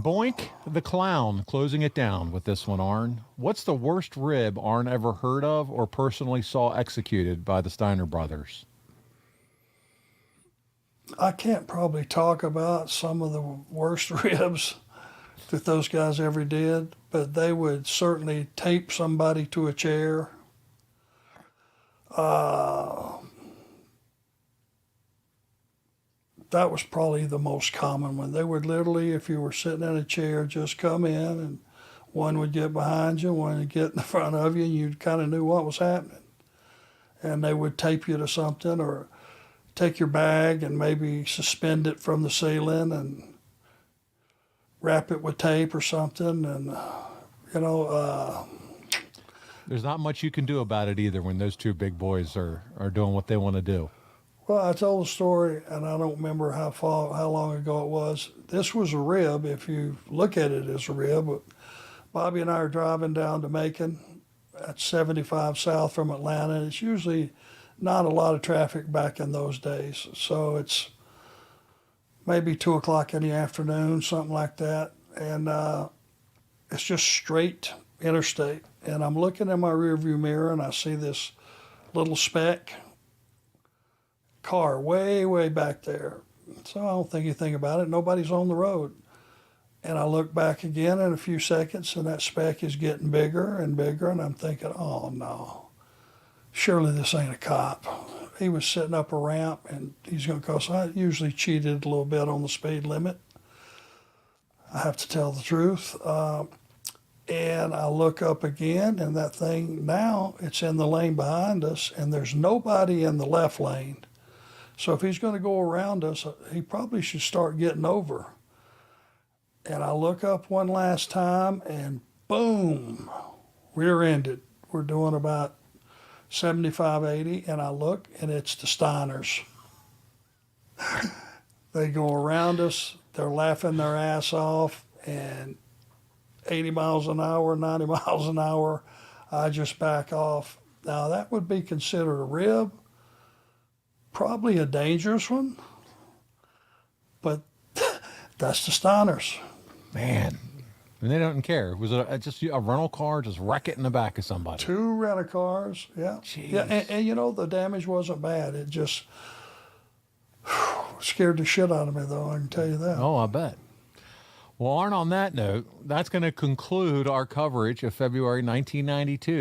Boink the Clown closing it down with this one, Arn. What's the worst rib Arn ever heard of or personally saw executed by the Steiner brothers? I can't probably talk about some of the worst ribs that those guys ever did, but they would certainly tape somebody to a chair. That was probably the most common one. They would literally, if you were sitting in a chair, just come in and one would get behind you, one would get in front of you, and you kind of knew what was happening. And they would tape you to something or take your bag and maybe suspend it from the ceiling and wrap it with tape or something. And, there's not much you can do about it either when those two big boys are doing what they want to do. Well, I told a story, and I don't remember how long ago it was. This was a rib, if you look at it as a rib. Bobby and I are driving down to Macon at 75 south from Atlanta. It's usually not a lot of traffic back in those days. So it's maybe 2 o'clock in the afternoon, something like that. And it's just straight interstate. And I'm looking in my rearview mirror, and I see this little speck car way, way back there. So I don't think anything about it. Nobody's on the road. And I look back again in a few seconds, and that speck is getting bigger and bigger, and I'm thinking, oh no, surely this ain't a cop. He was sitting up a ramp, and he's going to, because I usually cheated a little bit on the speed limit. I have to tell the truth. And I look up again, and that thing now, it's in the lane behind us, and there's nobody in the left lane. So if he's going to go around us, he probably should start getting over. And I look up one last time, and boom, rear-ended. We're doing about 75, 80, and I look, and it's the Steiners. They go around us, they're laughing their ass off, and 80 miles an hour, 90 miles an hour, I just back off. Now, that would be considered a rib, probably a dangerous one, but that's the Steiners. Man, and they don't care. Was it just a rental car just wreck it in the back of somebody? 2 rental cars, yeah. Jeez. Yeah, and the damage wasn't bad. It just scared the shit out of me, though, I can tell you that. Oh, I bet. Well, Arn, on that note, that's going to conclude our coverage of February 1992.